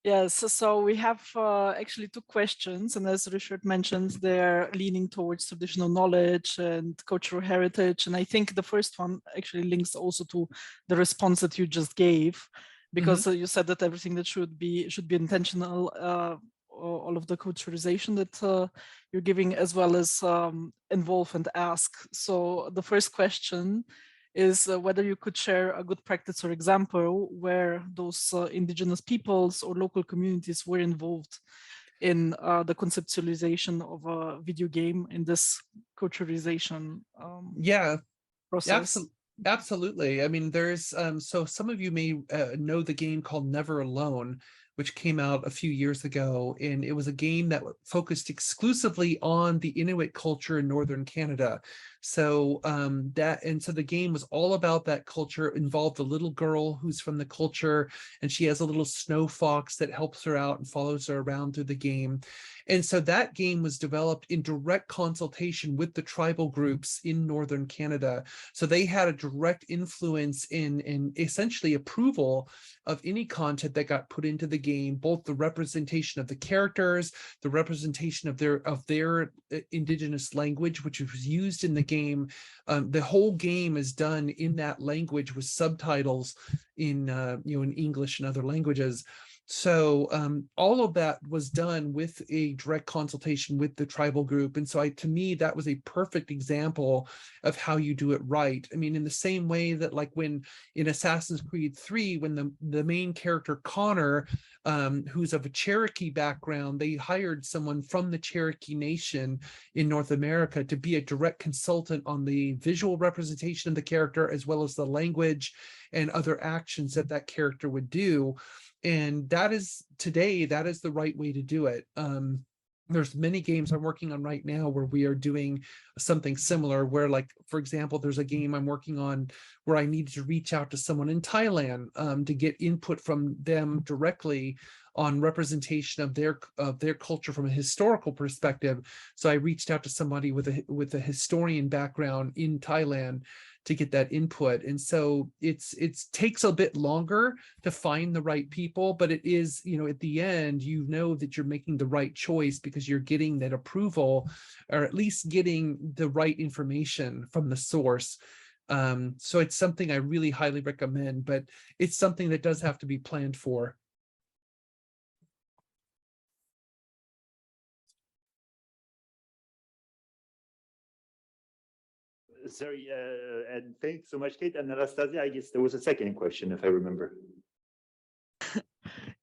Yes, so we have actually two questions, and as Ryszard mentioned, they're leaning towards traditional knowledge and cultural heritage. And I think the first one actually links also to the response that you just gave, because you said that everything that should be intentional, all of the culturalization that you're giving, as well as involve and ask. So the first question is whether you could share a good practice or example where those indigenous peoples or local communities were involved in the conceptualization of a video game in this culturalization process. Absolutely. I mean, there's so some of you may know the game called Never Alone, which came out a few years ago, and it was a game that focused exclusively on the Inuit culture in northern Canada. So so the game was all about that culture, involved a little girl who's from the culture, and she has a little snow fox that helps her out and follows her around through the game. And so that game was developed in direct consultation with the tribal groups in northern Canada. So they had a direct influence in essentially approval of any content that got put into the game, both the representation of the characters, the representation of their indigenous language, which was used in the game. The whole game is done in that language with subtitles in in English and other languages. So all of that was done with a direct consultation with the tribal group. And so to me, that was a perfect example of how you do it right. I mean, in the same way that like when in Assassin's Creed 3, when the main character Connor, who's of a Cherokee background, they hired someone from the Cherokee Nation in North America to be a direct consultant on the visual representation of the character, as well as the language and other actions that character would do. And that is the right way to do it. There's many games I'm working on right now where we are doing something similar, where like, for example, there's a game I'm working on where I needed to reach out to someone in Thailand to get input from them directly on representation of their culture from a historical perspective. So I reached out to somebody with a historian background in Thailand to get that input. And so it takes a bit longer to find the right people, but it is, at the end, that you're making the right choice because you're getting that approval, or at least getting the right information from the source. So it's something I really highly recommend, but it's something that does have to be planned for. Sorry, and thanks so much, Kate. And Anastassia, I guess there was a second question, if I remember.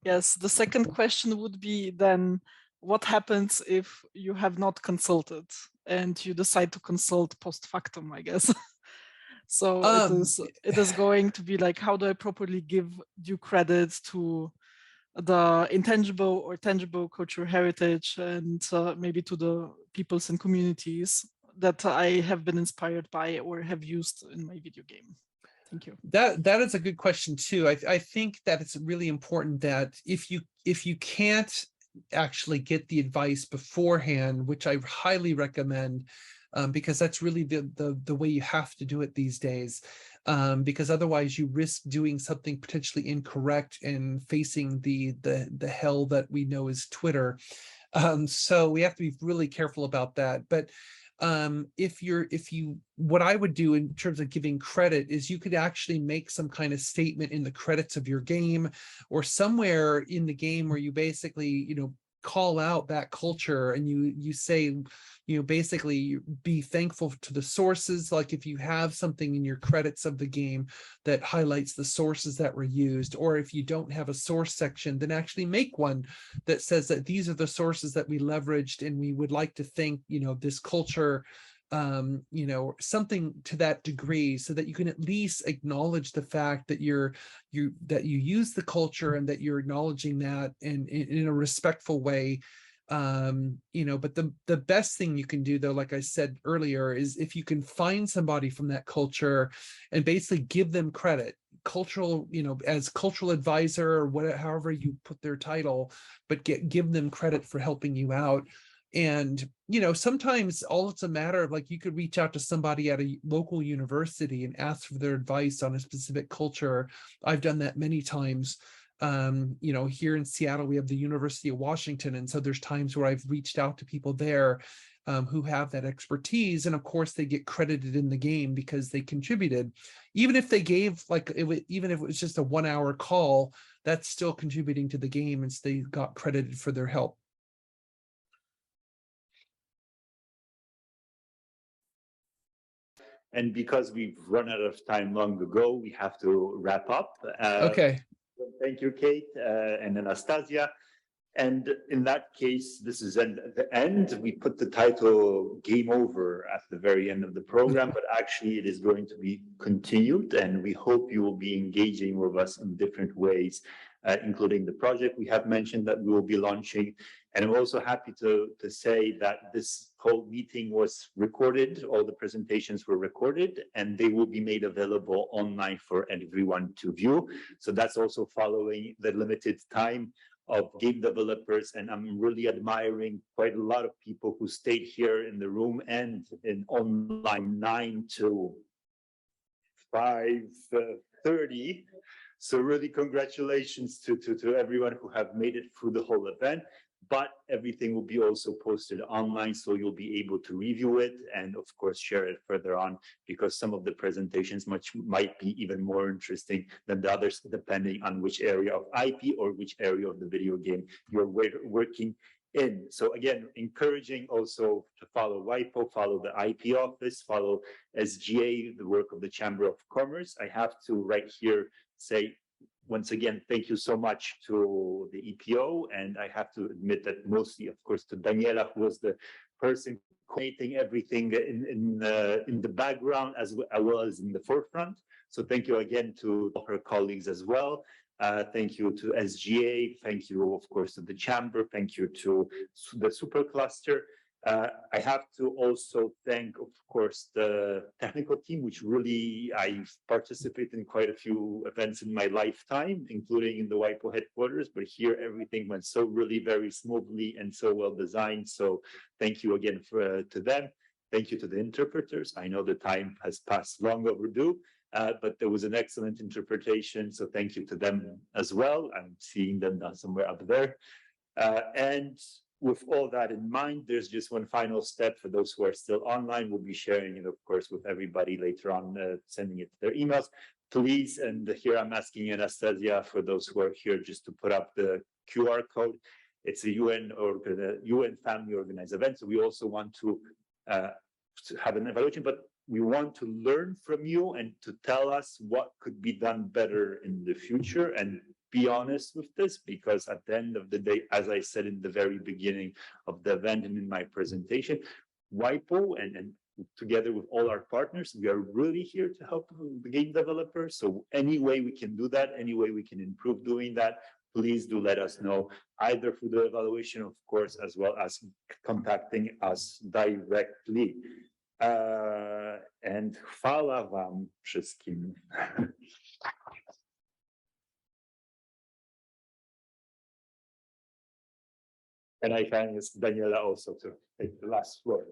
Yes, the second question would be then, what happens if you have not consulted and you decide to consult post factum, I guess? So it is going to be like, how do I properly give due credit to the intangible or tangible cultural heritage, and maybe to the peoples and communities that I have been inspired by or have used in my video game? Thank you. That is a good question too. I think that it's really important that if you can't actually get the advice beforehand, which I highly recommend, because that's really the way you have to do it these days, because otherwise you risk doing something potentially incorrect and facing the hell that we know is Twitter. So we have to be really careful about that. But what I would do in terms of giving credit is you could actually make some kind of statement in the credits of your game or somewhere in the game where you basically, call out that culture, and you say, basically be thankful to the sources. Like if you have something in your credits of the game that highlights the sources that were used, or if you don't have a source section, then actually make one that says that these are the sources that we leveraged, and we would like to thank, this culture, something to that degree, so that you can at least acknowledge the fact that you use the culture and that you're acknowledging that, and in a respectful way, But the best thing you can do, though, like I said earlier, is if you can find somebody from that culture and basically give them credit, cultural, as cultural advisor or whatever, however you put their title, but give them credit for helping you out. And, sometimes all it's a matter of, like, you could reach out to somebody at a local university and ask for their advice on a specific culture. I've done that many times. Here in Seattle, we have the University of Washington. And so there's times where I've reached out to people there who have that expertise. And of course, they get credited in the game because they contributed. Even if they gave, even if it was just a 1 hour call, that's still contributing to the game, and so they got credited for their help. And because we've run out of time long ago, we have to wrap up. Okay. Thank you, Kate and Anastassia. And in that case, this is at the end. We put the title Game Over at the very end of the program, but actually it is going to be continued, and we hope you will be engaging with us in different ways, including the project we have mentioned that we will be launching. And I'm also happy to say that this whole meeting was recorded, all the presentations were recorded, and they will be made available online for everyone to view. So that's also following the limited time of game developers, and I'm really admiring quite a lot of people who stayed here in the room and in online 9 to 5:30. So really congratulations to everyone who have made it through the whole event. But everything will be also posted online, so you'll be able to review it and, of course, share it further on, because some of the presentations might be even more interesting than the others, depending on which area of IP or which area of the video game you're working in. So again, encouraging also to follow WIPO, follow the IP office, follow SGA, the work of the Chamber of Commerce. I have to right here say, once again, thank you so much to the EPO, and I have to admit that mostly, of course, to Daniela, who was the person coordinating everything in the background as well as in the forefront. So thank you again to her colleagues as well. Thank you to SGA. Thank you, of course, to the Chamber. Thank you to the Supercluster. I have to also thank, of course, the technical team, which really, I've participated in quite a few events in my lifetime, including in the WIPO headquarters, but here everything went so really very smoothly and so well designed. So thank you again to them. Thank you to the interpreters. I know the time has passed long overdue, but there was an excellent interpretation. So thank you to them as well. I'm seeing them now somewhere up there. And with all that in mind, there's just one final step for those who are still online. We'll be sharing it, of course, with everybody later on, sending it to their emails. Please, and here I'm asking Anastassia, for those who are here, just to put up the QR code. It's a UN family organized event. So we also want to have an evaluation, but we want to learn from you and to tell us what could be done better in the future, and be honest with this, because at the end of the day, as I said in the very beginning of the event and in my presentation, WIPO and together with all our partners, we are really here to help the game developers. So any way we can do that, any way we can improve doing that, please do let us know, either through the evaluation, of course, as well as contacting us directly. And chwała wam wszystkim. And I can ask Daniela also to take the last word.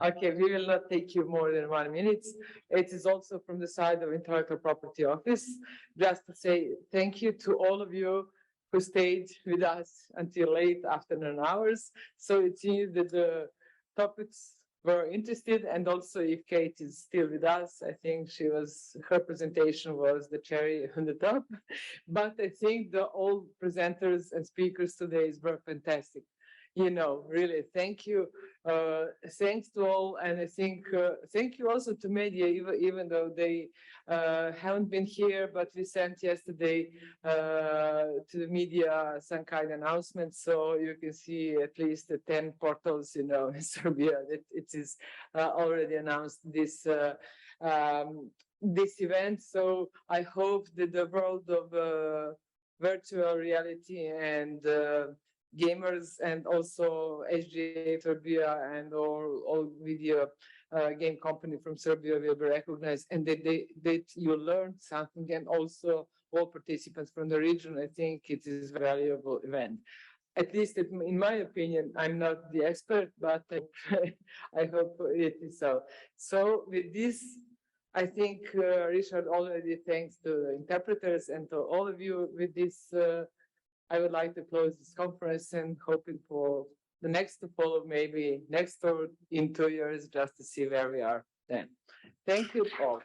Okay, we will not take you more than 1 minute. It is also from the side of Intellectual Property Office, just to say thank you to all of you who stayed with us until late afternoon hours. So it seems that the topics were interested, and also if Kate is still with us, I think her presentation was the cherry on the top. But I think all presenters and speakers today were fantastic. Really, thank you. Thanks to all, and I think thank you also to media, even though they haven't been here, but we sent yesterday to the media some kind of announcement, so you can see at least 10 portals, in Serbia that it is already announced this event. So I hope that the world of virtual reality and gamers, and also IGDA Serbia and all video game company from Serbia will be recognized, and that you learned something, and also all participants from the region. I think it is a valuable event. At least in my opinion, I'm not the expert, but I hope it is so. So with this, I think Ryszard already thanks to the interpreters and to all of you. With this, I would like to close this conference and hoping for the next to follow, maybe next or in 2 years, just to see where we are then. Thank you all.